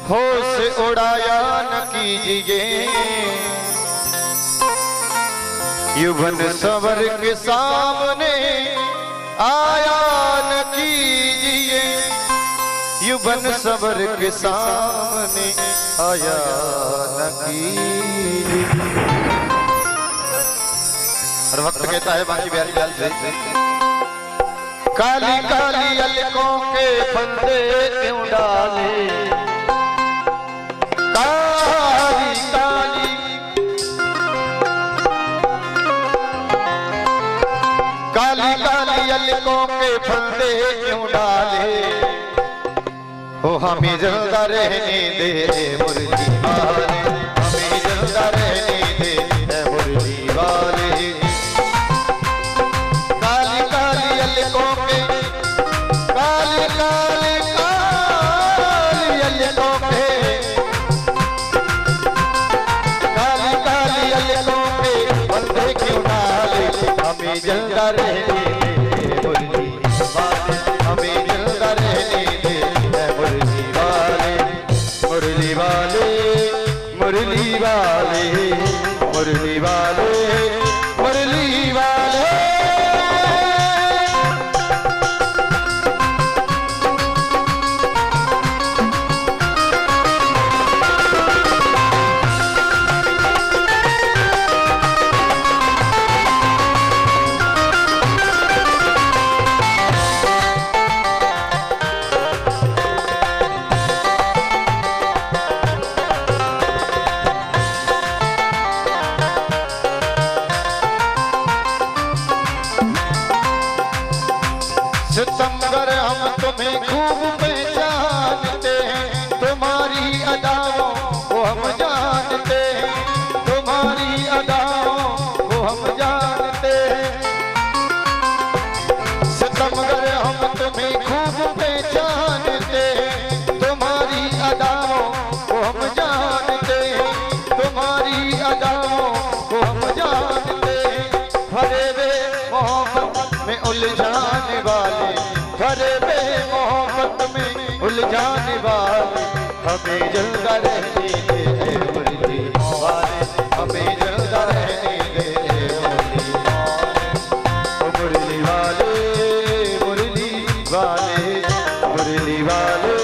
होश उड़ाया न कीजिए, युवन सवर के सामने आया न कीजिए, युवन सवर के सामने आया न कीजिए। और वक्त कहता है बाकी ब्याल ब्याल से, काली काली अलकों के फंदे क्यों डाले, काली काली काली काली अलकों के फंदे क्यों डाले, ओ हमें जिंदा रहने दे मुर्गी वाले, हमें जिंदा रहने दे मुर्गी वाले। काली काली अलकों के, काली काली काली अलकों के, काली काली अलकों के फंदे क्यों डाले, हमें जिंदा रहने दे मुर्गी वाले, हमें जिंदा रहने दे मुर्गी वाले। मुरली वाले मुरली वाले मुरली वाले मुरली वाले। सितमगर हम तुम्हें खूब पहचानते हैं, तुम्हारी अदाओं को हम जानते हैं, तुम्हारी अदाओं को हम जानते हैं। सितमगर हम तुम्हें खूब पहचानते हैं, तुम्हारी अदाओं को हम जानते हैं, तुम्हारी अदाओं को हम जानते हैं। भरे वे मोहब्बत में उलझाने वाले, भरे वे मोहब्बत में उलझाने वाले, हमें जिंदा रहने दे मुर्गी वाले, हमें जिंदा रहने दे मुरली वाले मुरली वाले मुरली वाले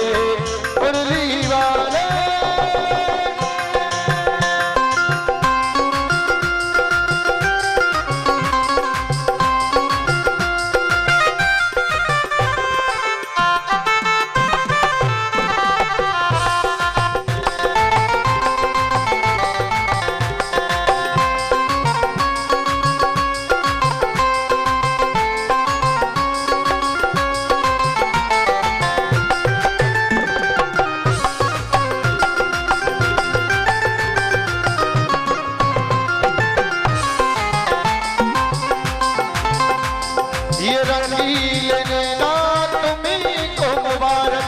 मुरली वाले। ये रंगीले नैना तुम्हीं को मुबारक,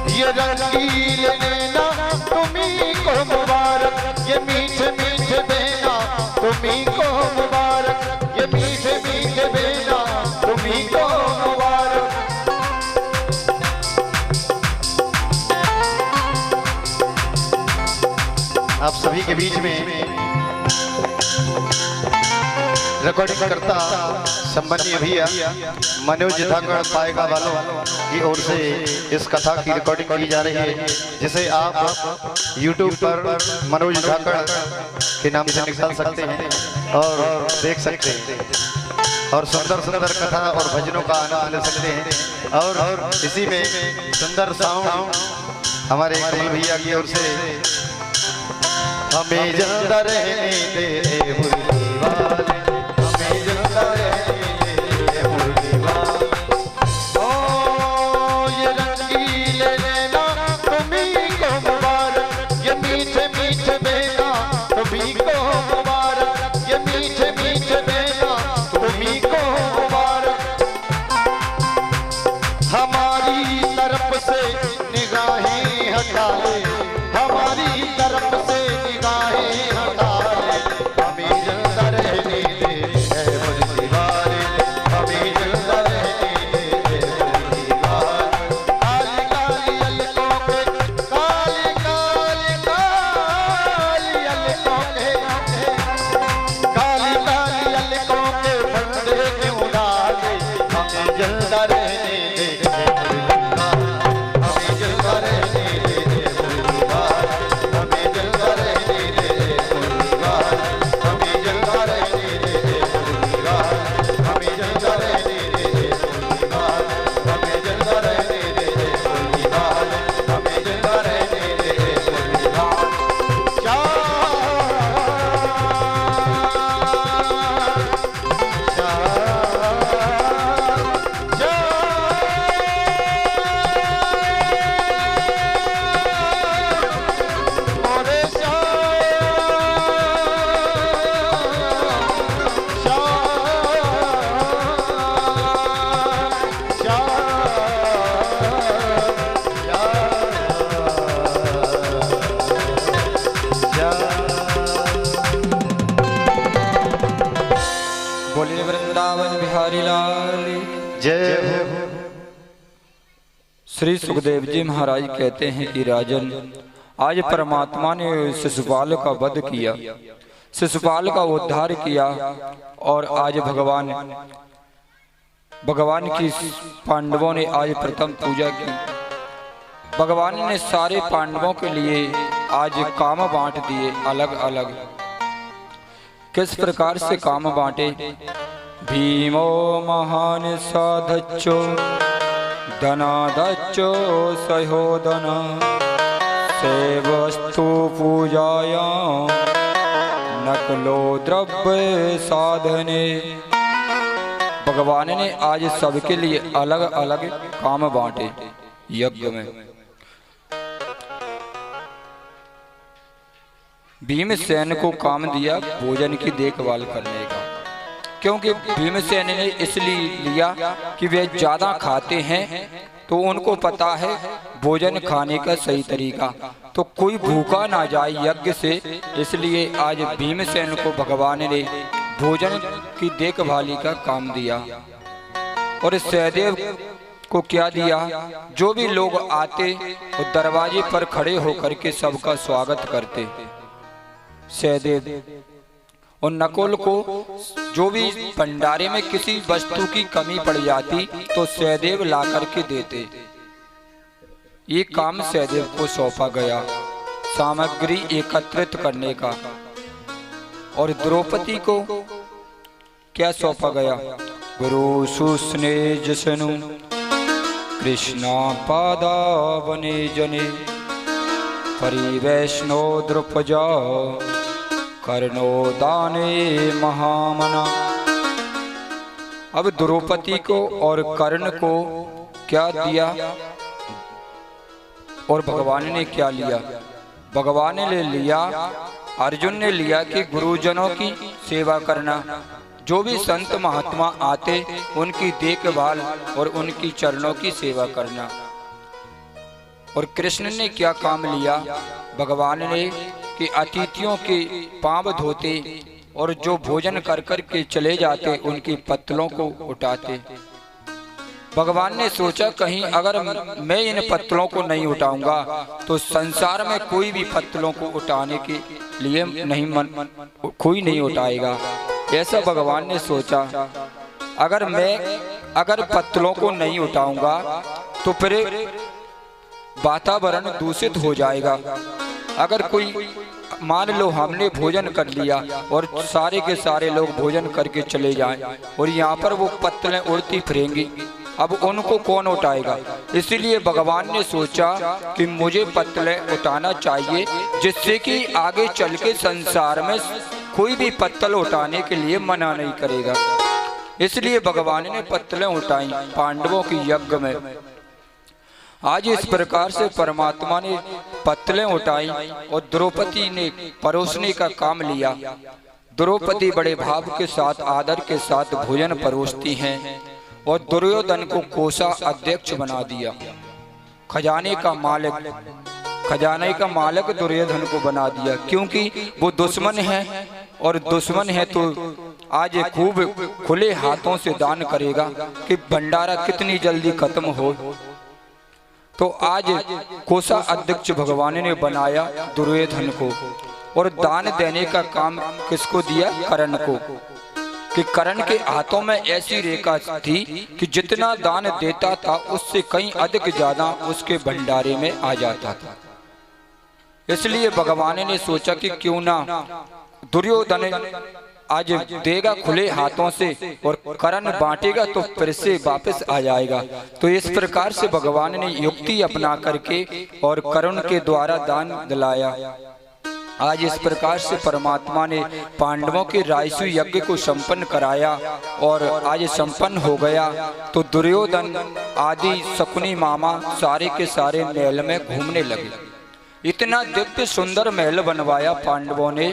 ये रंगीले नैना तुम्हीं को मुबारक, ये मीठे मीठे बेना तुम्हीं को मुबारक, ये मीठे मीठे बेना तुम्हीं को मुबारक। आप सभी के बीच में रिकॉर्डिंग करता सम्मानीय भैया मनोज धाकड़ पाएगा वालों की ओर से इस कथा की रिकॉर्डिंग की जा रही है, जिसे आप YouTube पर मनोज धाकड़ के नाम से निकाल सकते हैं और देख सकते हैं और सुंदर सुंदर कथा और भजनों का आनंद ले सकते हैं। और इसी में सुंदर साउंड हमारे कमल भैया की ओर से, हमें जिंदा रहने दे मुर्गी वाले, हमें जिंदा रहने दे मुर्गी वाले। ओ ये रंगीले नैना तुम्हीं को मुबारक, ये मीठे मीठे बेना तुम्हीं को मुबारक, ये मीठे मीठे बेना तुम्हीं को मुबारक। हमारी तरफ से निगाहें हटा ले, हमारी तरफ से निगाहें हटा ले, हमें जिंदा रहने दे मुर्गी वाले, हमें जिंदा रहने दे मुर्गी वाले। काली काली अलकों श्री सुखदेव जी महाराज कहते हैं कि राजन, आज परमात्मा ने शिशुपाल का वध किया, शिशुपाल का उद्धार किया और आज भगवान की पांडवों ने आज प्रथम पूजा की। भगवान ने सारे पांडवों के लिए आज काम बांट दिए अलग अलग। किस प्रकार से काम बांटे? भीमो महान साधच्चो धनादच्चो सहोदन सेवस्तु पूजाया नकलो द्रव्य साधने। भगवान ने आज सबके लिए अलग अलग काम बांटे। यज्ञ में भीमसेन को काम दिया भोजन की देखभाल करने का, क्योंकि भीमसेन ने इसलिए लिया कि वे ज्यादा खाते हैं तो उनको पता है भोजन खाने का सही तरीका, तो कोई भूखा ना जाए यज्ञ से। इसलिए आज भीमसेन को भगवान ने भोजन की देखभाली का काम दिया। और सहदेव को क्या दिया? जो भी लोग आते वो दरवाजे पर खड़े होकर के सबका स्वागत करते। सहदेव और नकुल को जो भी भंडारे में किसी वस्तु की कमी पड़ जाती तो सहदेव ला करके देते। ये काम सहदेव को सौंपा गया सामग्री एकत्रित करने का। और द्रौपदी को क्या सौंपा गया? गुरु सुस्ने जसनु कृष्णा पादावने जने परिवैष्णो द्रुपजा कर्णो दाने महामना। अब द्रौपदी को और कर्ण को क्या दिया और भगवान ने क्या लिया? भगवान ने लिया, अर्जुन ने लिया कि गुरुजनों की सेवा करना, जो भी संत महात्मा आते उनकी देखभाल और उनकी चरणों की सेवा करना। और कृष्ण ने क्या काम लिया? भगवान ने कि अतिथियों के पांव धोते और जो भोजन कर कर के चले जाते उनकी पत्तलों को उठाते। भगवान ने सोचा कहीं अगर मैं इन पत्तलों को नहीं उठाऊंगा तो संसार में कोई भी पत्तलों को उठाने के लिए कोई नहीं उठाएगा। ऐसा भगवान ने सोचा। अगर पत्तलों को नहीं उठाऊंगा तो फिर वातावरण दूषित हो जाएगा। अगर कोई मान लो हमने भोजन कर लिया और सारे के सारे लोग भोजन करके चले जाएं और यहाँ पर वो पत्तलें उड़ती फिरेंगी, अब उनको कौन उठाएगा? इसीलिए भगवान ने सोचा कि मुझे पत्तलें उठाना चाहिए, जिससे कि आगे चल के संसार में कोई भी पत्तल उठाने के लिए मना नहीं करेगा। इसलिए भगवान ने पत्तलें उठाई पांडवों की यज्ञ में। आज इस प्रकार से परमात्मा ने पत्तलें उठाई और द्रौपदी ने परोसने का काम लिया। द्रौपदी बड़े भाव के साथ आदर के साथ भोजन परोसती हैं और दुर्योधन को कोषा अध्यक्ष बना दिया। खजाने का मालिक दुर्योधन को बना दिया, क्योंकि वो दुश्मन है और दुश्मन है तो आज खूब खुले हाथों से दान करेगा कि भंडारा कितनी जल्दी खत्म हो। तो आज कोषा अध्यक्ष भगवान ने बनाया दुर्योधन को। और दान देने का काम किसको दिया? कर्ण को। कि कर्ण के हाथों में ऐसी रेखा थी कि जितना दान देता था उससे कहीं अधिक ज्यादा उसके भंडारे में आ जाता था। इसलिए भगवान ने सोचा कि क्यों ना दुर्योधन आज देगा खुले हाथों से और कर्ण बांटेगा तो फिर से वापस आ जाएगा। तो इस प्रकार से भगवान ने युक्ति अपना करके और कर्ण के द्वारा दान दिलाया। आज इस प्रकार से परमात्मा ने पांडवों के राजसू यज्ञ को संपन्न कराया और आज संपन्न हो गया। तो दुर्योधन आदि शकुनी मामा सारे के सारे महल में घूमने लगे। इतना दिव्य सुंदर महल बनवाया पांडवों ने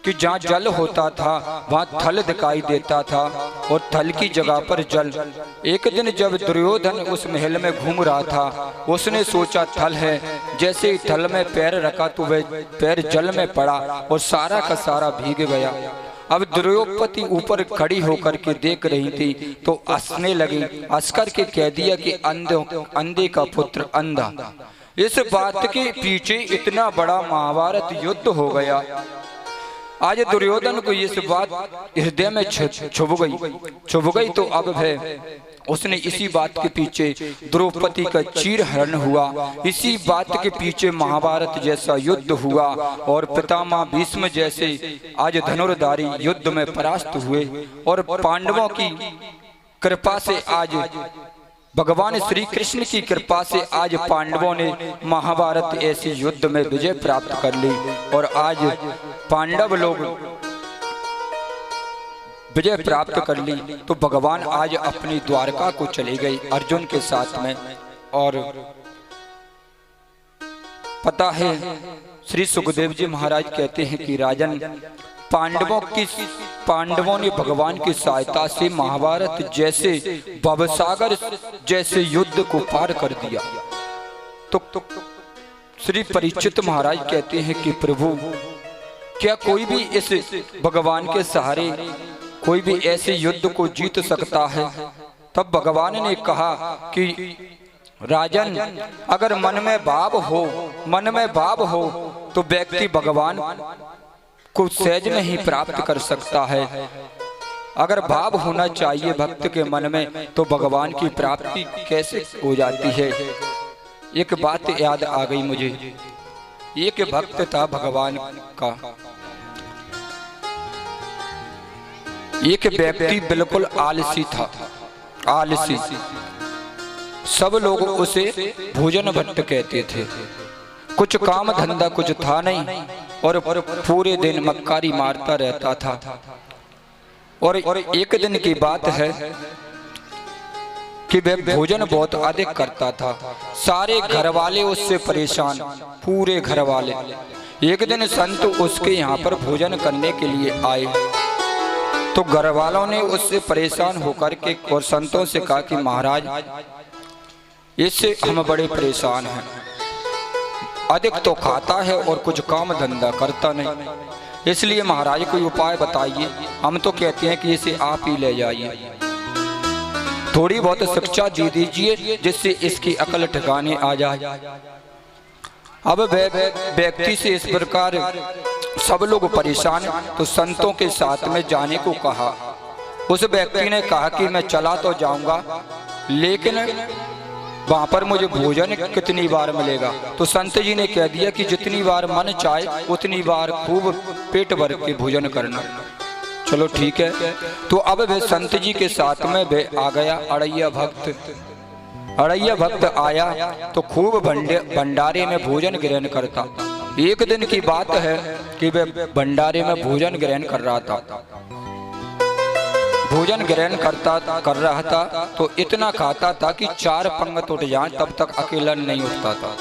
कि जहाँ जल होता था वहाँ थल दिखाई देता था और थल की जगह पर जल। एक दिन जब दुर्योधन उस महल में घूम रहा था उसने सोचा थल है, जैसे ही थल में पैर रखा तो वह पैर जल में पड़ा और सारा का सारा भीग गया। अब द्रौपदी ऊपर खड़ी होकर के देख रही थी तो हंसने लगी। हंस करके कह दिया कि अंधे का पुत्र अंधा। इस बात के पीछे इतना बड़ा महाभारत युद्ध हो गया। आज दुर्योधन को इस बात हृदय में छुप गई तो अब है उसने इसी बात के पीछे द्रौपदी का चीर हरण हुआ। इसी बात के पीछे महाभारत जैसा युद्ध हुआ और पितामह भीष्म जैसे आज धनुर्धारी युद्ध में परास्त हुए और पांडवों की कृपा से आज भगवान श्री कृष्ण की कृपा से आज पांडवों ने महाभारत ऐसे युद्ध में विजय प्राप्त कर ली और आज पांडव लोग विजय प्राप्त कर ली। तो भगवान आज अपनी द्वारका को चले गए अर्जुन के साथ में। और पता है श्री सुखदेव जी महाराज कहते हैं कि राजन पांडवों ने भगवान की सहायता से महाभारत जैसे भवसागर जैसे युद्ध को पार कर दिया। तो श्री परीक्षित महाराज कहते हैं कि प्रभु क्या कोई भी इस भगवान के सहारे कोई भी ऐसे युद्ध को जीत सकता है? तब भगवान ने कहा कि राजन अगर मन में भाव हो तो व्यक्ति भगवान को सहज में ही प्राप्त कर सकता है। अगर भाव होना चाहिए भक्त के मन में तो भगवान की प्राप्ति कैसे हो जाती है। एक बात याद आ गई मुझे। एक भक्त था भगवान का, एक व्यक्ति बिल्कुल आलसी था, आलसी। सब लोग उसे भोजन भट्ट कहते थे। कुछ काम धंधा कुछ था नहीं और पूरे दिन मक्कारी मारता रहता था। और एक दिन की बात है कि वह भोजन बहुत अधिक करता था। सारे घर वाले उससे परेशान, पूरे घर वाले। एक दिन संत उसके यहाँ पर भोजन करने के लिए आए तो घर वालों ने उससे परेशान होकर के और संतों से कहा कि महाराज इससे हम बड़े परेशान हैं, अधिक तो खाता है और कुछ काम धंधा करता नहीं, इसलिए महाराज कोई उपाय बताइए। हम तो कहते हैं कि इसे आप ही ले जाइए, थोड़ी बहुत शिक्षा दे दीजिए जिससे इसकी अकल ठिकाने आ जाए। अब व्यक्ति से इस प्रकार सब लोग परेशान तो संतों के साथ में जाने को कहा। उस व्यक्ति ने कहा कि मैं चला तो जाऊंगा लेकिन वहां पर मुझे भोजन कितनी बार मिलेगा? तो संत जी ने कह दिया कि जितनी बार मन चाहे उतनी बार खूब पेट भर के भोजन करना। चलो ठीक है। तो अब वे संत जी के साथ में वे आ गया अड़ैया भक्त। अड़ैया भक्त आया तो खूब भंडारे में भोजन ग्रहण करता। एक दिन की बात है कि वह भंडारे में भोजन ग्रहण कर रहा था। भोजन ग्रहण कर रहा था तो इतना खाता था कि 4 पंगत उठ जाए तब तक अकेला नहीं उठता था।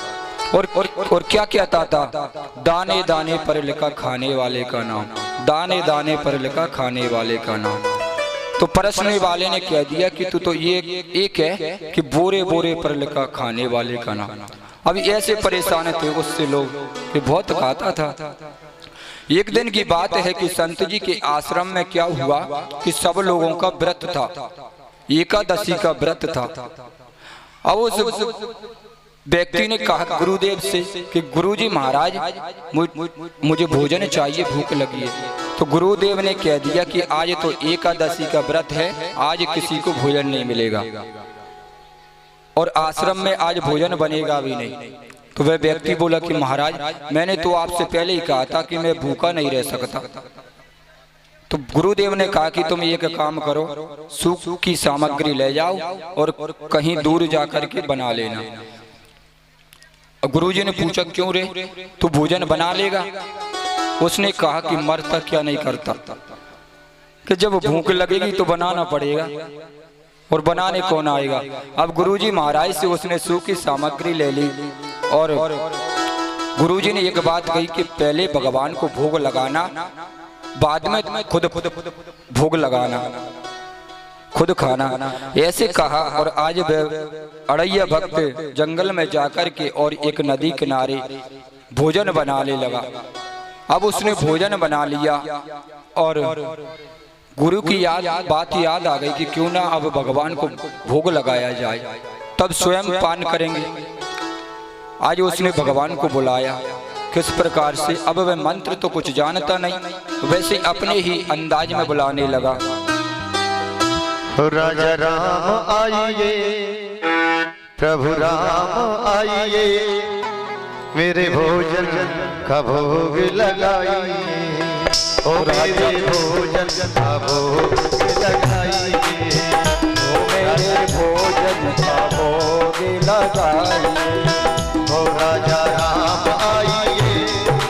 और क्या कहता था? दाने दाने पर लिखा खाने वाले का नाम, दाने दाने पर लिखा खाने वाले का नाम। तो परसने वाले ने कह दिया कि तू तो ये एक है कि बोरे बोरे पर लिखा खाने वाले का नाम। अभी ऐसे परेशान थे उससे लोग कि बहुत खाता था। एक दिन की बात है कि संत जी के आश्रम में क्या हुआ कि सब लोगों का व्रत था, एकादशी का व्रत था। अब उस व्यक्ति ने कहा गुरुदेव से कि गुरुजी महाराज मुझे भोजन चाहिए, भूख लगी है। तो गुरुदेव ने कह दिया कि आज तो एकादशी का व्रत है, आज किसी को भोजन नहीं मिलेगा और आश्रम में आज भोजन बनेगा भी नहीं। तो वह व्यक्ति बोला कि महाराज मैंने तो आपसे पहले ही कहा था कि मैं भूखा नहीं रह सकता। तो गुरुदेव ने कहा कि तुम एक काम करो, सूख की सामग्री ले जाओ और कहीं दूर जाकर के बना लेना। गुरुजी ने पूछा क्यों रे, तू भोजन बना लेगा? उसने कहा कि मरता क्या नहीं करता, कि जब भूख लगेगी तो बनाना पड़ेगा और बनाने कौन आएगा। अब गुरुजी महाराज से उसने सूखी सामग्री ले ली और गुरुजी ने एक बात कही कि पहले भगवान को भोग लगाना, बाद में खुद भोग लगाना, खुद खाना, ऐसे कहा। और आज अड़ैया भक्त जंगल में जाकर के और एक नदी किनारे भोजन बनाने लगा। अब उसने भोजन बना लिया और गुरु की बात याद आ गई कि क्यों ना अब भगवान को भोग लगाया जाए, तब स्वयं पान करेंगे। आज उसने भगवान को बुलाया, किस प्रकार से, अब वह मंत्र तो कुछ जानता नहीं, वैसे अपने ही अंदाज में बुलाने लगा। राजा राम आइए, प्रभु राम आइए, मेरे भोजन का भोग लगाइए, ओ मेरे भोजन का भोग लगाइए, ओ मेरे भोजन का भोग लगाइए। ओ राजा राम आइए,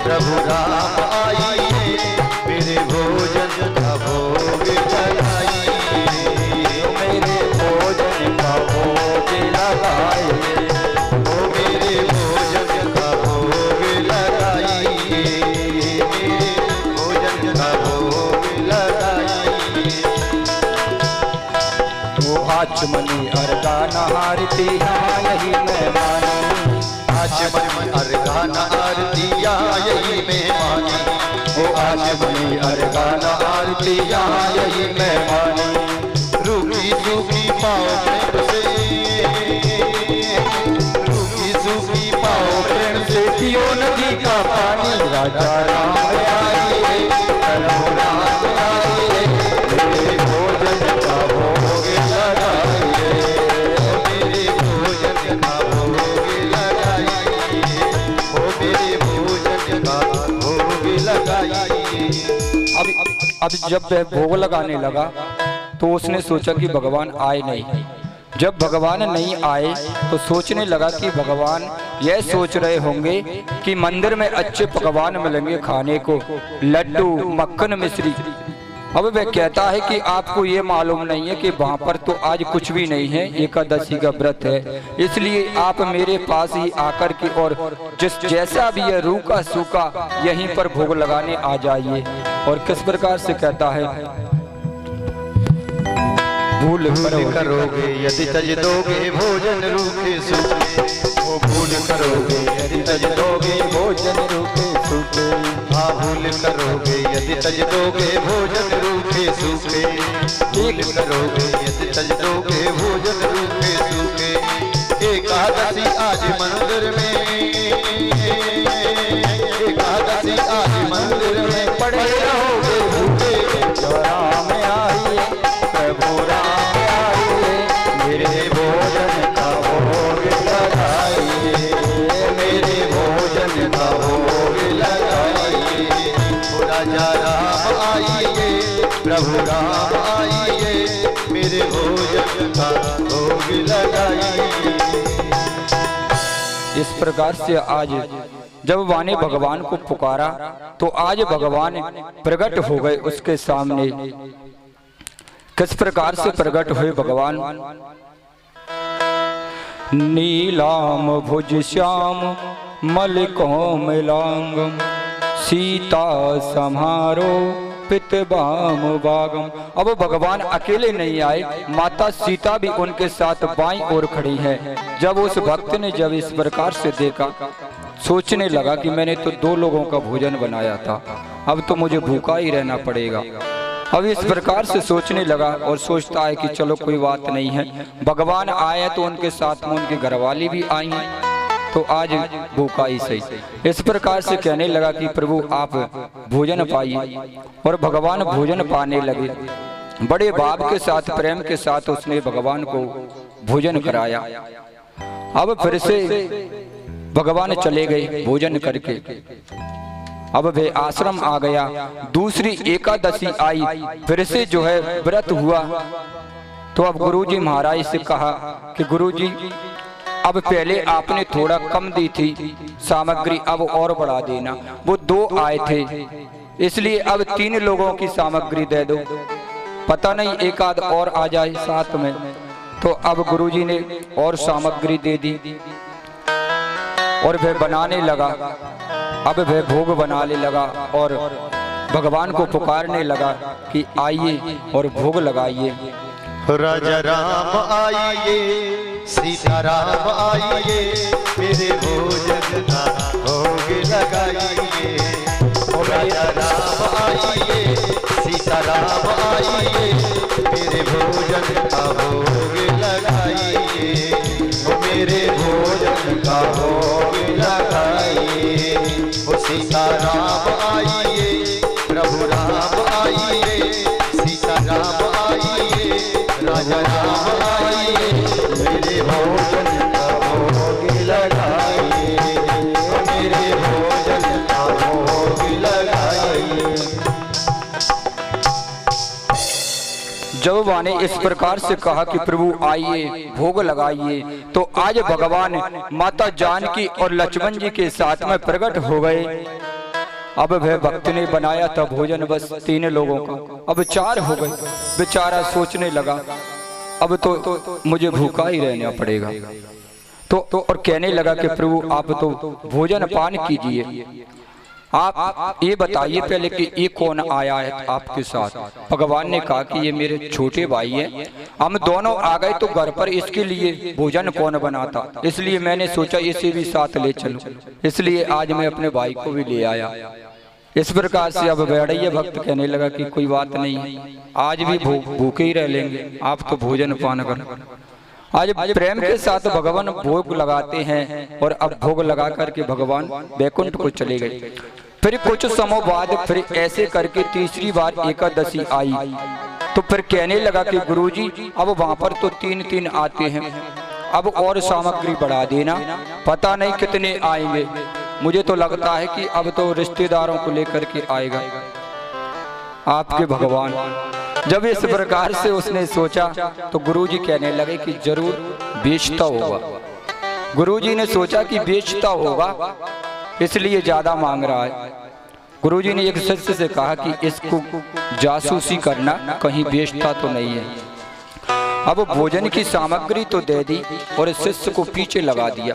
प्रभु राम आइए, मेरे भोजन का भोग लगाइए, ओ मेरे भोजन का भोग लगाइए, ओ मेरे भोजन का भोग लगाइए, मेरे भोजन का भोग लगाइए। वो आचमनी अर्गाना आरती यहाँ यही मेहमानी, आचमनी अर्गाना आरती यहाँ यही मेहमानी, वो आचमनी अर्गाना आरती यहाँ यही मेहमानी। रूखी सूखी पाँव प्रेम से, रूखी सूखी पाँव प्रेम से पियो नदी का पानी। राजा राम आइए, प्रभु राम आइए, मेरे भोजन का भोग लगाइए, मेरे भोजन का भोग लगाइए, ओ मेरे भोजन का भोग लगाइए। अब जब वह भोग लगाने लगा तो उसने सोचा कि भगवान आए नहीं। जब भगवान नहीं आए तो सोचने लगा कि भगवान यह सोच रहे होंगे कि मंदिर में अच्छे पकवान मिलेंगे खाने को, लड्डू, मक्खन, मिश्री। अब वह कहता है कि आपको ये मालूम नहीं है कि वहाँ पर तो आज कुछ भी नहीं है, एकादशी का व्रत है, इसलिए आप मेरे पास ही आकर के और जैसा भी है रूखा सूखा यहीं पर भोग लगाने आ जाइए। और किस प्रकार से कहता है, भूल करोगे यदि तज दोगे भोजन रूखे सूखे, वो भूल करोगे यदि तज दोगे भोजन रूखे सूखे, हाँ भूल करोगे यदि तज दोगे भोजन रूखे सूखे, भूल करोगे यदि तज दोगे भोजन रूखे सूखे। एकादशी आज मंदिर में, एकादशी आज मंदिर में पड़े रहोगे भूखे। राम आइए, प्रभु राम आइए, मेरे भोजन का भोग लगाइए, मेरे भोजन का भोग लगाइए। राजा राम आइए, प्रभु राम आइए, मेरे भोजन का भोग लगाइए। इस प्रकार से आज जब वाने भगवान को पुकारा तो आज भगवान प्रकट हो गए उसके सामने। किस प्रकार से प्रकट हुए भगवान, नीलाम भुज श्याम मलिकोमलांगम, सीता समारो पितबाम बागम। अब भगवान अकेले नहीं आए, माता सीता भी उनके साथ बाईं ओर खड़ी है। जब उस भक्त ने जब इस प्रकार से देखा, सोचने लगा कि मैंने तो 2 लोगों का भोजन बनाया था, अब तो मुझे भूखा ही रहना पड़ेगा। अब इस प्रकार से सोचने लगा और सोचता है कि चलो कोई बात नहीं है, भगवान आए तो उनके साथ में उनकी घरवाली भी आई हैं, तो आज भूखा ही सही। इस प्रकार से कहने लगा कि प्रभु आप भोजन पाइए, और भगवान भोजन पाने लगे। बड़े भाव के साथ, प्रेम के साथ उसने भगवान को भोजन कराया। अब फिर से भगवान चले गए भोजन करके। अब वे आश्रम आ गया, दूसरी एकादशी आई, फिर से जो है व्रत हुआ। तो अब गुरुजी महाराज से कहा कि गुरुजी अब पहले आपने थोड़ा कम दी थी सामग्री, अब और बढ़ा देना। वो 2 आए थे, इसलिए अब 3 लोगों की सामग्री दे दो, पता नहीं एक आध और आ जाए साथ में। तो अब गुरुजी ने और सामग्री दे दी और वह बनाने लगा। अब वह भोग बनाने लगा और भगवान को पुकारने लगा कि आइए और भोग लगाइए। राजा राम आइए, सीता राम आइए, मेरे भोजन का भोग लगाइए। राजा राम आइए, का भोग लगाइए, ओ मेरे भोजन का भोग लगाइए। ओ सीताराम आइए, प्रभु राम आइए, सीताराम आइए, राजा राम आइए, मेरे भोजन का भोग लगाइए, ओ मेरे भोजन का भोग लगाइए। जब माँ ने इस प्रकार से कहा कि प्रभु आइए भोग लगाइए, तो आज भगवान माता जानकी और लक्ष्मण जी के साथ में प्रकट हो गए। अब वह भक्त ने बनाया था भोजन बस 3 लोगों का, अब 4 हो गए। बेचारा सोचने लगा अब तो मुझे भूखा ही रहना पड़ेगा। तो और कहने लगा कि प्रभु आप तो भोजन पान कीजिए, आप ये बताइए पहले कि ये कौन आया है आपके साथ। भगवान ने कहा कि ये मेरे छोटे भाई हैं, हम दोनों आ गए तो घर पर इसके लिए भोजन कौन बनाता, इसलिए मैंने सोचा इसे भी साथ ले चलूं, इसलिए आज मैं अपने भाई को भी ले आया। इस प्रकार से अब बैठिए भक्त कहने लगा कि कोई बात नहीं, आज भी भूखे ही रह लेंगे, आप तो भोजन पान करो। आज प्रेम के साथ भगवान भोग लगाते हैं और अब भोग लगा करके भगवान वैकुंठ को चले गए। फिर कुछ समय बाद फिर ऐसे करके तीसरी बार एकादशी आई, तो फिर कहने लगा कि गुरुजी अब वहां पर तो 3-3 आते हैं, अब और सामग्री बढ़ा देना, पता नहीं कितने आएंगे। मुझे तो लगता है कि अब तो रिश्तेदारों को लेकर के आएगा आपके भगवान। जब इस प्रकार से उसने सोचा तो गुरुजी कहने लगे कि जरूर बेचता होगा। गुरुजी ने सोचा कि बेचता होगा इसलिए ज्यादा मांग रहा है। गुरुजी ने एक शिष्य से कहा कि इसको जासूसी करना, कहीं बेचता तो नहीं है। अब भोजन की सामग्री तो दे दी और शिष्य को पीछे लगा दिया।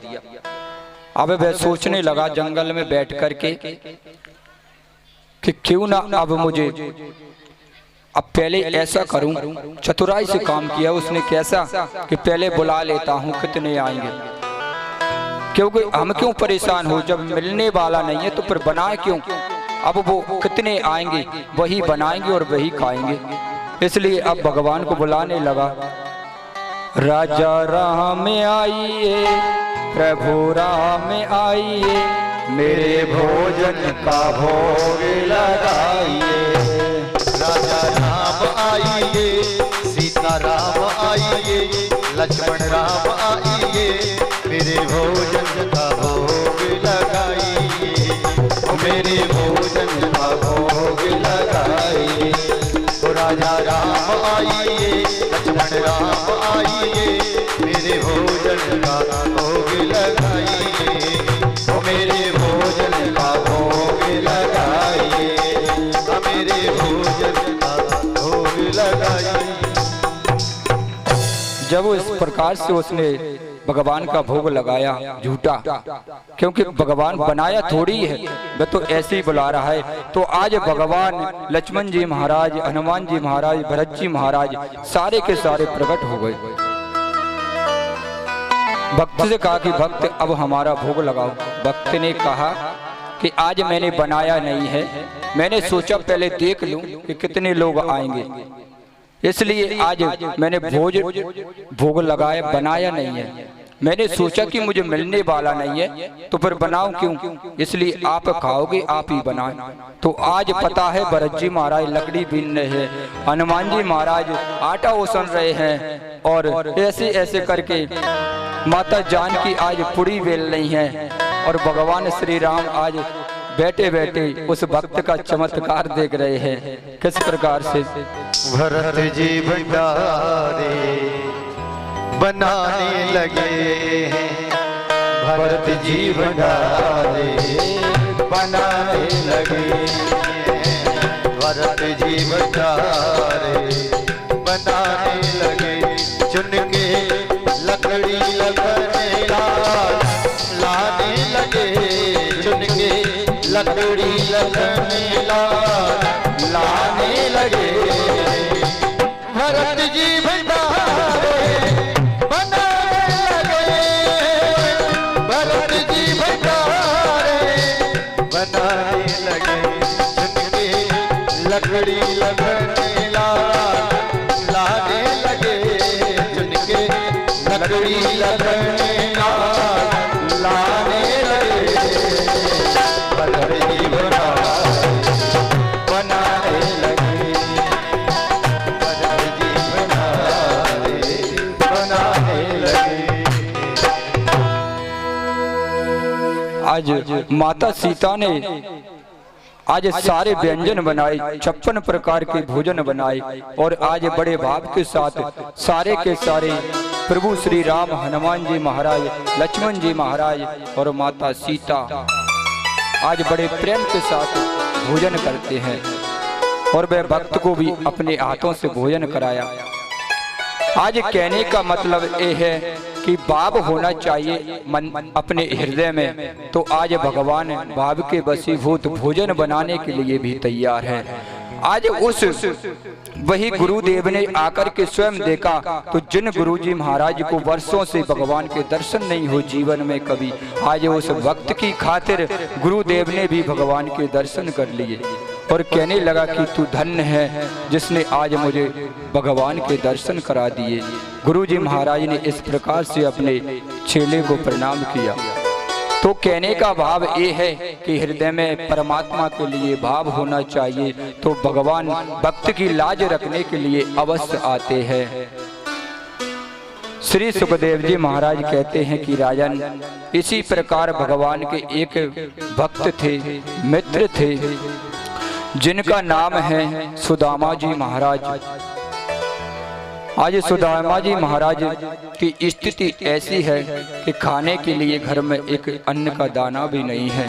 अब वह सोचने लगा जंगल में बैठ करके कि क्यों ना अब मुझे अब पहले ऐसा करूं, चतुराई से काम किया उसने। कैसा कि पहले बुला लेता हूं कितने आएंगे, क्योंकि हम क्यों परेशान हो, जब मिलने वाला नहीं है तो फिर बनाए क्यों। अब वो कितने आएंगे वही बनाएंगे और वही खाएंगे, इसलिए अब भगवान को बुलाने लगा। राजा राम आइए, प्रभु राम आइए, मेरे भोजन का भोग लगाइए। राजा राम आइए, सीता राम आइए, लक्ष्मण राम आइए, मेरे भोजन का भोग लगाइए, मेरे भोजन का भोग लगाइए। तो राजा राम आइए, लक्ष्मण राम आइए, मेरे भोजन का भोग लगाइए, तो मेरे भोजन का भोग लगाइए, मेरे भोजन का भोग लगाइए। जब इस प्रकार से उसने भगवान का भोग लगाया झूठा, क्योंकि भगवान बनाया थोड़ी है, वह तो ऐसे ही बुला रहा है। तो आज भगवान लक्ष्मण जी महाराज, हनुमान जी महाराज, भरत जी महाराज सारे के सारे प्रकट हो गए। भक्त से कहा कि भक्त अब हमारा भोग लगाओ। भक्त ने कहा कि आज मैंने बनाया नहीं है, मैंने सोचा पहले देख लूं कि कितने लोग आएंगे, इसलिए आज मैंने भोग लगाया, बनाया नहीं है। मैंने सोचा कि मुझे मिलने वाला नहीं है तो फिर बनाऊं क्यों, इसलिए आप खाओगे आप ही बनाएं। तो आज पता है भरत जी महाराज लकड़ी बीन रहे हैं, हनुमान जी महाराज आटा ओसन रहे हैं, और ऐसे ऐसे करके माता जानकी आज पुड़ी बेल रही हैं, और भगवान श्री राम आज बैठे बैठे उस भक्त का चमत्कार देख रहे हैं। किस प्रकार से भरत जी भंडारे बनाने लगे हैं, भरत जी भंडारे बनाने लगे हैं, भरत जी भंडारे बनाने लगे। चुन के लकड़ी लगने लाने लगे, चुन के लकड़ी लगने लाने लगे। भरत जी भंडारे बनाने लगे, भरत जी भंडारे बनाने लगे। चुन के लकड़ी लगने लाने लगे, चुनरी लखन लाने लगे, बदर जी बनाने लगे, बदर जी बनाने लगे। आज माता सीता ने आज सारे व्यंजन बनाए, 56 प्रकार के भोजन बनाए और आज बड़े भाव के साथ सारे के सारे प्रभु श्री राम, हनुमान जी महाराज, लक्ष्मण जी महाराज और माता सीता आज बड़े प्रेम के साथ भोजन करते हैं और वह भक्त को भी अपने हाथों से भोजन कराया। आज कहने का मतलब ये है कि भाव होना चाहिए मन अपने हृदय में, तो आज भगवान भाव के वशीभूत भोजन बनाने के लिए भी तैयार है। आज उस वही गुरुदेव ने आकर के स्वयं देखा, तो जिन गुरुजी महाराज को वर्षों से भगवान के दर्शन नहीं हो जीवन में कभी, आज उस वक्त की खातिर गुरुदेव ने भी भगवान के दर्शन कर लिए और कहने लगा कि तू धन्य है जिसने आज मुझे भगवान के दर्शन करा दिए। गुरुजी महाराज ने इस प्रकार से अपने चेले को प्रणाम किया। तो कहने का भाव ये है कि हृदय में परमात्मा के लिए भाव होना चाहिए, तो भगवान भक्त की लाज रखने के लिए अवश्य आते हैं। श्री सुखदेव जी महाराज कहते हैं कि राजन, इसी प्रकार भगवान के एक भक्त थे, मित्र थे, जिनका नाम है सुदामा जी महाराज। आज सुदामा जी महाराज की स्थिति ऐसी है कि खाने के लिए घर में एक अन्न का दाना भी नहीं है।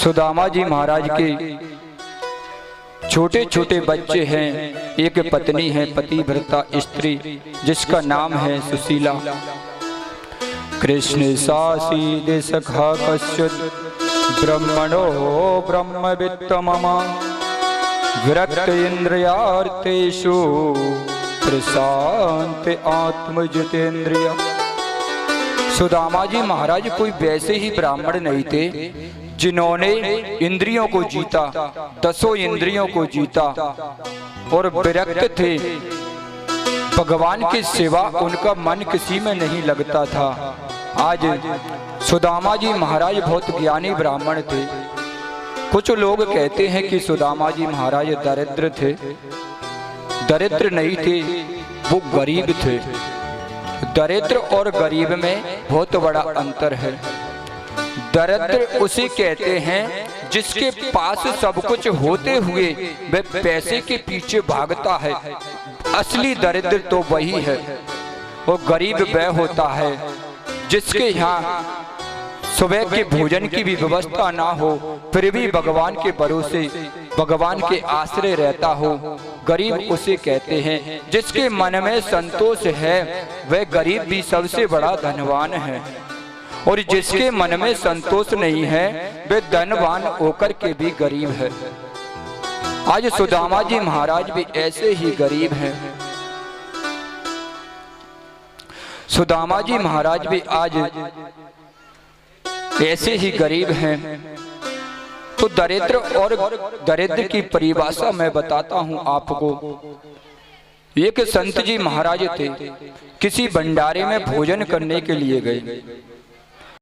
सुदामा जी महाराज के छोटे छोटे बच्चे हैं, एक पत्नी है, पतिव्रता स्त्री जिसका नाम है सुशीला। कृष्ण सासी सखा कश्चित् ब्रह्मणो ब्रह्मवित्तममा विरक्त इंद्रियार्थेषु प्रशांत आत्मजितेंद्रिय। सुदामा जी महाराज कोई वैसे ही ब्राह्मण नहीं थे जिन्होंने इंद्रियों को जीता, 10 इंद्रियों को जीता और विरक्त थे। भगवान की सेवा उनका मन किसी में नहीं लगता था। आज सुदामा जी महाराज बहुत ज्ञानी ब्राह्मण थे। कुछ लोग कहते हैं कि सुदामा जी महाराज दरिद्र थे। दरिद्र नहीं थे, वो गरीब थे। दरिद्र और गरीब में बहुत बड़ा अंतर है। दरिद्र उसे कहते हैं जिसके पास सब कुछ होते हुए वह पैसे के पीछे भागता है। असली दरिद्र तो वही है। वो गरीब वह होता है जिसके यहाँ सुबह के भोजन की भी व्यवस्था ना हो, फिर भी भगवान के भरोसे, भगवान के आश्रय रहता हो। गरीब उसे कहते हैं जिसके मन में संतोष है, वह गरीब भी सबसे बड़ा धनवान है। और जिसके मन में संतोष नहीं है, वह धनवान होकर के भी गरीब है। आज सुदामा जी महाराज भी ऐसे ही गरीब हैं। सुदामा जी महाराज भी आज ऐसे ही गरीब हैं। तो दरिद्र और दरिद्र की परिभाषा मैं बताता हूं आपको। एक संत जी महाराज थे, किसी भंडारे में भोजन करने के लिए गए।